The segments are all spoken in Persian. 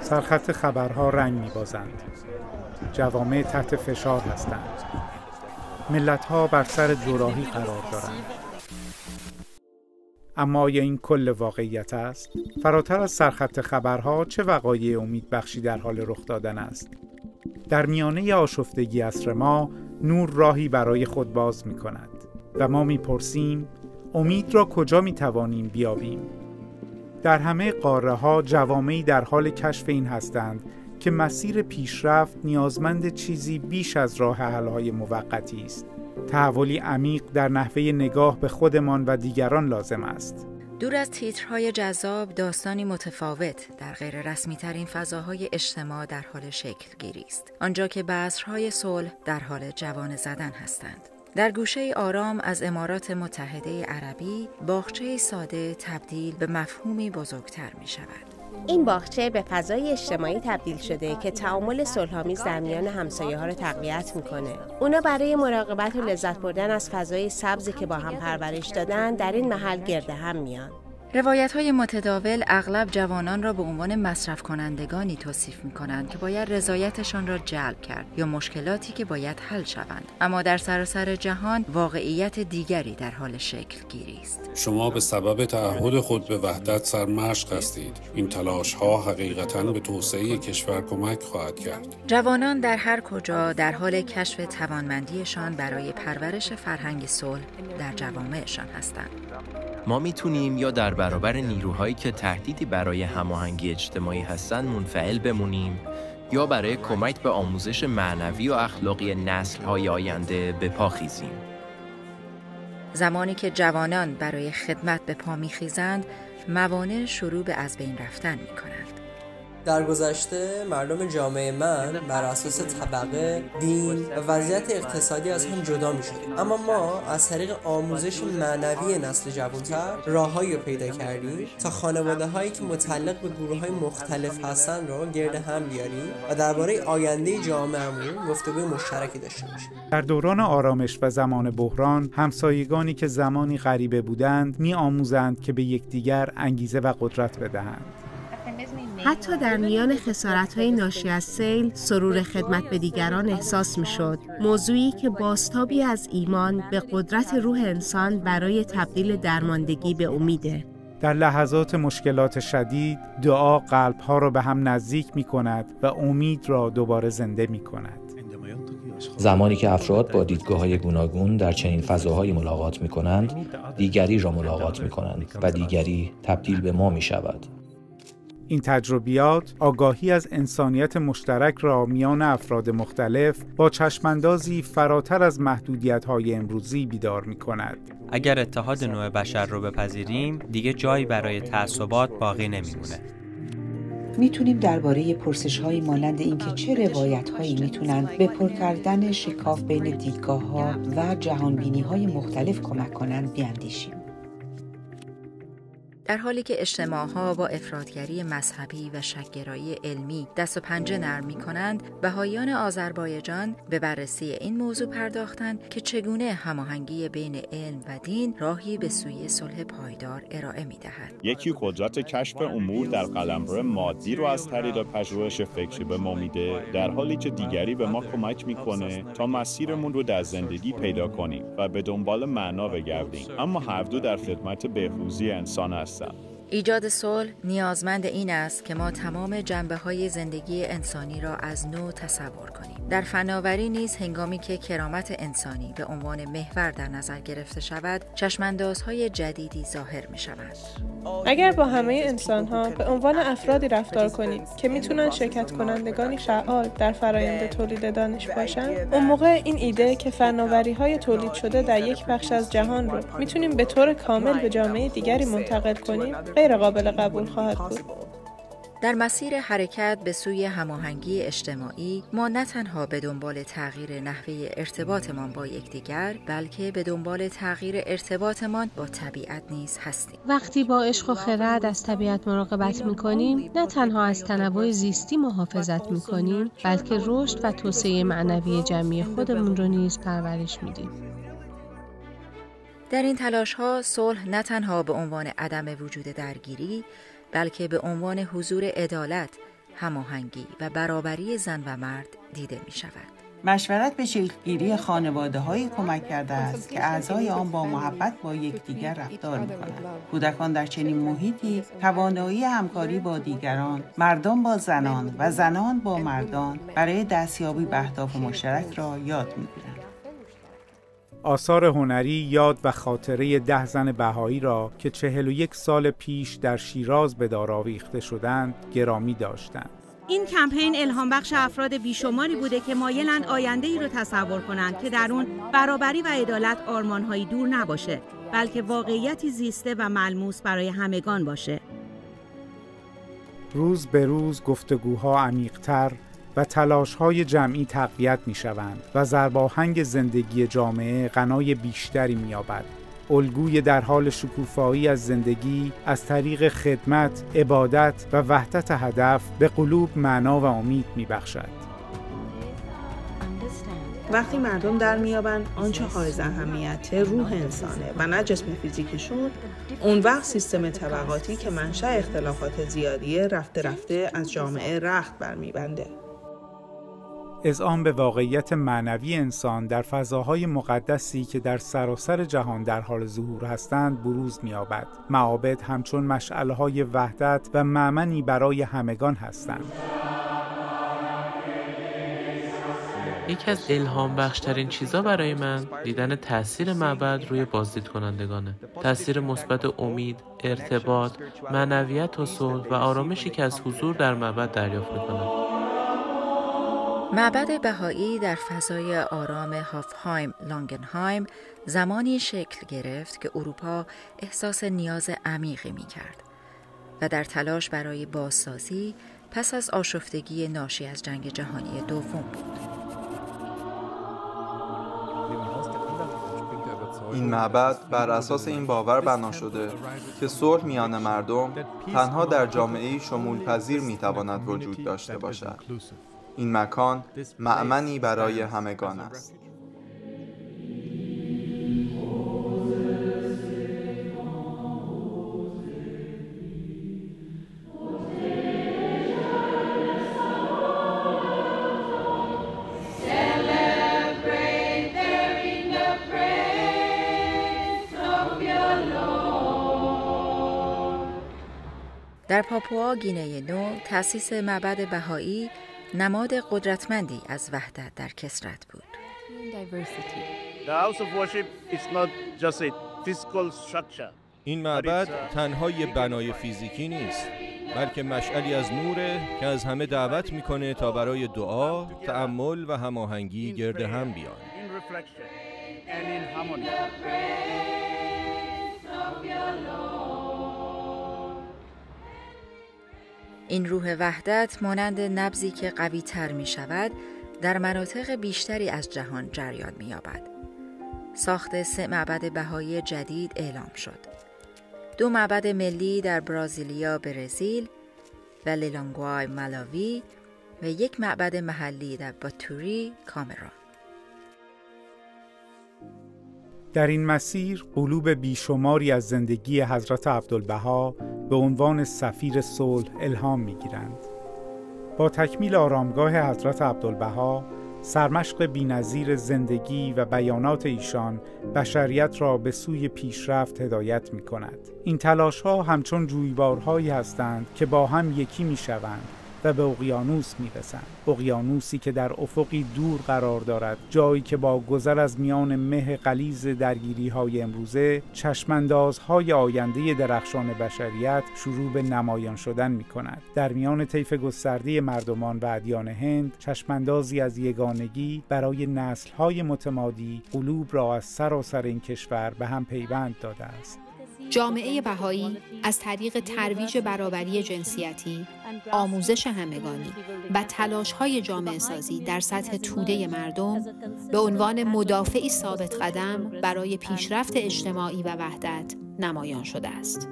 سرخط خبرها رنگ می‌بازند. جوامع تحت فشار هستند. ملت‌ها بر سر دوراهی قرار دارند. اما آیا این کل واقعیت است؟ فراتر از سرخط خبرها چه وقایع امیدبخشی در حال رخ دادن است؟ در میانه آشفتگی عصر ما نور راهی برای خود باز می‌کند و ما می‌پرسیم امید را کجا می‌توانیم بیابیم؟ در همه قاره‌ها جوامعی در حال کشف این هستند که مسیر پیشرفت نیازمند چیزی بیش از راه حل‌های موقتی است. تحولی عمیق در نحوه نگاه به خودمان و دیگران لازم است. دور از تیترهای جذاب، داستانی متفاوت در غیر رسمی ترین فضاهای اجتماع در حال شکل گیری است. آنجا که بذرهای صلح در حال جوانه زدن هستند. در گوشه آرام از امارات متحده عربی، باغچه ساده تبدیل به مفهومی بزرگتر می شود. این باغچه به فضای اجتماعی تبدیل شده که تعامل صلح‌آمیز در میان همسایه‌ها را تقویت می‌کنه. اونا برای مراقبت و لذت بردن از فضای سبزی که با هم پرورش دادن در این محل گرد هم میان. روایت‌های متداول اغلب جوانان را به عنوان مصرف کنندگانی توصیف می‌کنند که باید رضایتشان را جلب کرد یا مشکلاتی که باید حل شوند. اما در سراسر جهان واقعیت دیگری در حال شکل گیری است. شما به سبب تعهد خود به وحدت سرمشق هستید. این تلاش‌ها حقیقتاً به توسعه کشور کمک خواهد کرد. جوانان در هر کجا در حال کشف توانمندیشان برای پرورش فرهنگ صلح در جوامعشان هستند. ما میتونیم یا در برابر نیروهایی که تهدیدی برای هماهنگی اجتماعی هستند منفعل بمونیم یا برای کمک به آموزش معنوی و اخلاقی نسل‌های آینده به پا خیزیم. زمانی که جوانان برای خدمت به پا میخیزند، موانع شروع به از بین رفتن میکنند. در گذشته مردم جامعه من بر اساس طبقه، دین و وضعیت اقتصادی از هم جدا می شدیم. اما ما از طریق آموزش معنوی نسل جوانتر راههایی رو پیدا کردیم تا خانواده هایی که متعلق به گروه های مختلف هستن رو گرد هم بیاریم و درباره آینده جامعه‌مون گفتگوی مشترکی داشته باشیم. در دوران آرامش و زمان بحران، همسایگانی که زمانی غریبه بودند می آموزند که به یکدیگر انگیزه و قدرت بدهند. حتی در میان خسارت‌های ناشی از سیل، سرور خدمت به دیگران احساس می‌شد. موضوعی که بازتابی از ایمان به قدرت روح انسان برای تبدیل درماندگی به امیده. در لحظات مشکلات شدید، دعا قلب‌ها را به هم نزدیک می‌کند و امید را دوباره زنده می‌کند. زمانی که افراد با دیدگاه‌های گوناگون در چنین فضاهایی ملاقات می‌کنند، دیگری را ملاقات می‌کنند و دیگری تبدیل به ما می‌شود. این تجربیات آگاهی از انسانیت مشترک را میان افراد مختلف با چشماندازی فراتر از محدودیت‌های امروزی بیدار می‌کند. اگر اتحاد نوع بشر رو بپذیریم، دیگه جایی برای تعصبات باقی نمیمونه. میتونیم درباره پرسش‌هایی مانند اینکه چه روایت‌هایی میتونن به پر کردن شکاف بین دیدگاه‌ها و جهانبینی‌های مختلف کمک کنند بیاندیشیم. در حالی که اجتماعها با افراطگری مذهبی و شک‌گرایی علمی دست و پنجه نرم می‌کنند، بهائیان آذربایجان به بررسی این موضوع پرداختند که چگونه هماهنگی بین علم و دین راهی به سوی صلح پایدار ارائه می‌دهد. یکی قدرت کشف امور در قلمرو مادی رو از طریق پژوهش فکری به ما میده، در حالی که دیگری به ما کمک می‌کنه تا مسیرمون رو در زندگی پیدا کنیم و به دنبال معنا بگردیم. اما هر دو در خدمت بهروزی انسان هستند. ایجاد صلح نیازمند این است که ما تمام جنبه‌های زندگی انسانی را از نو تصور کنیم. در فناوری نیز هنگامی که کرامت انسانی به عنوان محور در نظر گرفته شود، چشماندازهای جدیدی ظاهر می‌شوند. اگر با همه انسان‌ها به عنوان افرادی رفتار کنیم که میتونن شرکت کنندگانی فعال در فرآیند تولید دانش باشن، اون موقع این ایده که فناوری‌های تولید شده در یک بخش از جهان رو میتونیم به طور کامل به جامعه دیگری منتقل کنیم، غیر قابل قبول خواهد بود. در مسیر حرکت به سوی هماهنگی اجتماعی، ما نه تنها به دنبال تغییر نحوه ارتباطمان با یکدیگر، بلکه به دنبال تغییر ارتباطمان با طبیعت نیز هستیم. وقتی با عشق و خرد از طبیعت مراقبت می‌کنیم، نه تنها از تنوع زیستی محافظت می‌کنیم، بلکه رشد و توسعه معنوی جمعی خودمون رو نیز پرورش میدیم. در این تلاش‌ها صلح نه تنها به عنوان عدم وجود درگیری، بلکه به عنوان حضور عدالت، هماهنگی و برابری زن و مرد دیده می‌شود. مشورت به شکل‌گیری خانواده‌هایی کمک کرده است که اعضای آن با محبت با یکدیگر رفتار می‌کنند. کودکان در چنین محیطی توانایی همکاری با دیگران، مردان با زنان و زنان با مردان برای دستیابی به اهداف مشترک را یاد می‌گیرند. آثار هنری یاد و خاطره 10 زن بهایی را که 41 سال پیش در شیراز به دار آویخته شدند گرامی داشتند. این کمپین الهام بخش افراد بیشماری بوده که مایلند آینده‌ای رو تصور کنند که در اون برابری و عدالت آرمان‌هایی دور نباشه، بلکه واقعیتی زیسته و ملموس برای همگان باشه. روز به روز گفتگوها عمیق‌تر و تلاش‌های جمعی تقویت می‌شوند و ضرباهنگ زندگی جامعه غنای بیشتری می‌یابد. الگوی در حال شکوفایی از زندگی از طریق خدمت، عبادت و وحدت هدف به قلوب معنا و امید می‌بخشد. وقتی مردم در میابند آنچه حائز اهمیت روح انسانه و نه جسم فیزیکشون، اون وقت سیستم طبقاتی که منشأ اختلافات زیادیه رفته رفته از جامعه رخت برمیبنده. اذعان به واقعیت معنوی انسان در فضاهای مقدسی که در سراسر جهان در حال ظهور هستند بروز می‌یابد. معابد همچون مشعل‌های وحدت و مأمنی برای همگان هستند. یکی از الهام بخشترین چیزا برای من دیدن تأثیر معبد روی بازدید کنندگانه. تأثیر مثبت امید، ارتباط، معنویت و صلح و آرامشی که از حضور در معبد دریافت می‌کنم. معبد بهایی در فضای آرام هافهایم لانگنهایم زمانی شکل گرفت که اروپا احساس نیاز عمیقی می‌کرد و در تلاش برای بازسازی پس از آشفتگی ناشی از جنگ جهانی دوم بود. این معبد بر اساس این باور بنا شده که صلح میان مردم تنها در جامعه‌ای شمول‌پذیر می‌تواند وجود داشته باشد. این مکان مأمنی برای همگان است. در پاپوا گینه نو تأسیس معبد بهایی نماد قدرتمندی از وحدت در کثرت بود. این معبد تنها یک بنای فیزیکی نیست، بلکه مشعلی از نوره که از همه دعوت میکنه تا برای دعا، تأمل و هماهنگی گرد هم بیان. این روح وحدت مانند نبضی که قوی تر می شود در مناطق بیشتری از جهان جریان می یابد. ساخت 3 معبد بهایی جدید اعلام شد. 2 معبد ملی در برازیلیا برزیل و لیلانگوای مالاوی و 1 معبد محلی در باتوری کامرون. در این مسیر قلوب بیشماری از زندگی حضرت عبدالبها به عنوان سفیر صلح الهام می‌گیرند. با تکمیل آرامگاه حضرت عبدالبها، سرمشق بی‌نظیر زندگی و بیانات ایشان بشریت را به سوی پیشرفت هدایت می‌کند. این تلاش‌ها همچون جویبارهایی هستند که با هم یکی می‌شوند و به اقیانوس میرسند. اقیانوسی که در افقی دور قرار دارد، جایی که با گذر از میان مه غلیظ درگیری‌های امروزه، چشماندازهای آینده درخشان بشریت شروع به نمایان شدن می‌کند. در میان طیف گسترده مردمان و ادیان هند، چشماندازی از یگانگی برای نسل‌های متمادی قلوب را از سراسر این کشور به هم پیوند داده است. جامعه بهایی از طریق ترویج برابری جنسیتی، آموزش همگانی و تلاش‌های جامعه سازی در سطح توده مردم به عنوان مدافعی ثابت قدم برای پیشرفت اجتماعی و وحدت نمایان شده است.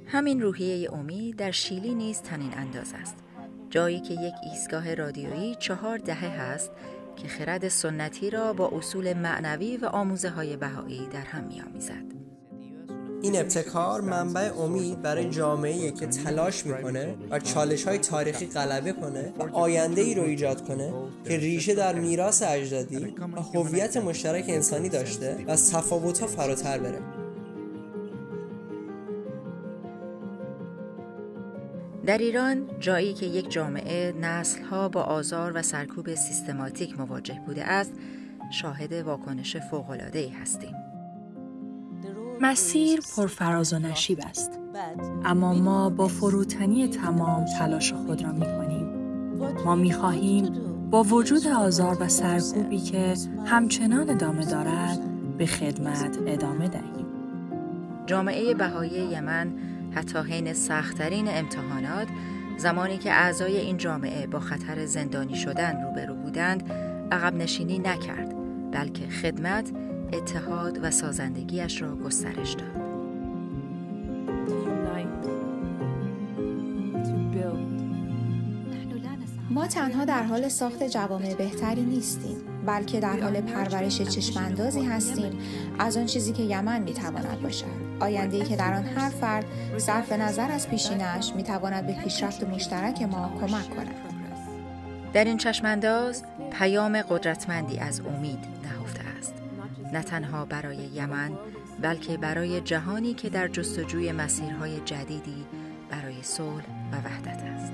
همین روحیه امید در شیلی نیز طنین انداز است. جایی که یک ایستگاه رادیویی 4 دهه است که خرد سنتی را با اصول معنوی و آموزه‌های بهایی در هم می‌آمیزد. این ابتکار منبع امید برای جامعه‌ای که تلاش میکنه و چالش‌های تاریخی غلبه کنه و آینده‌ای رو ایجاد کنه که ریشه در میراث اجدادی و هویت مشترک انسانی داشته و از تفاوت‌ها فراتر بره. در ایران، جایی که یک جامعه نسل‌ها با آزار و سرکوب سیستماتیک مواجه بوده است، شاهد واکنش فوق‌العاده‌ای هستیم. مسیر پرفراز و نشیب است، اما ما با فروتنی تمام تلاش خود را می‌کنیم. ما می‌خواهیم با وجود آزار و سرکوبی که همچنان ادامه دارد، به خدمت ادامه دهیم. جامعه بهایی یمن حتی حین سخت‌ترین امتحانات، زمانی که اعضای این جامعه با خطر زندانی شدن روبرو بودند، عقب نشینی نکرد، بلکه خدمت، اتحاد و سازندگیش را گسترش داد. ما تنها در حال ساخت جوامع بهتری نیستیم، بلکه در حال پرورش چشماندازی هستیم از آن چیزی که یمن میتواند باشد. آینده‌ای که در آن هر فرد صرف نظر از پیشینه‌اش میتواند به پیشرفت مشترک ما کمک کند. در این چشمانداز پیام قدرتمندی از امید نهفته است، نه تنها برای یمن، بلکه برای جهانی که در جستجوی مسیرهای جدیدی برای صلح و وحدت است.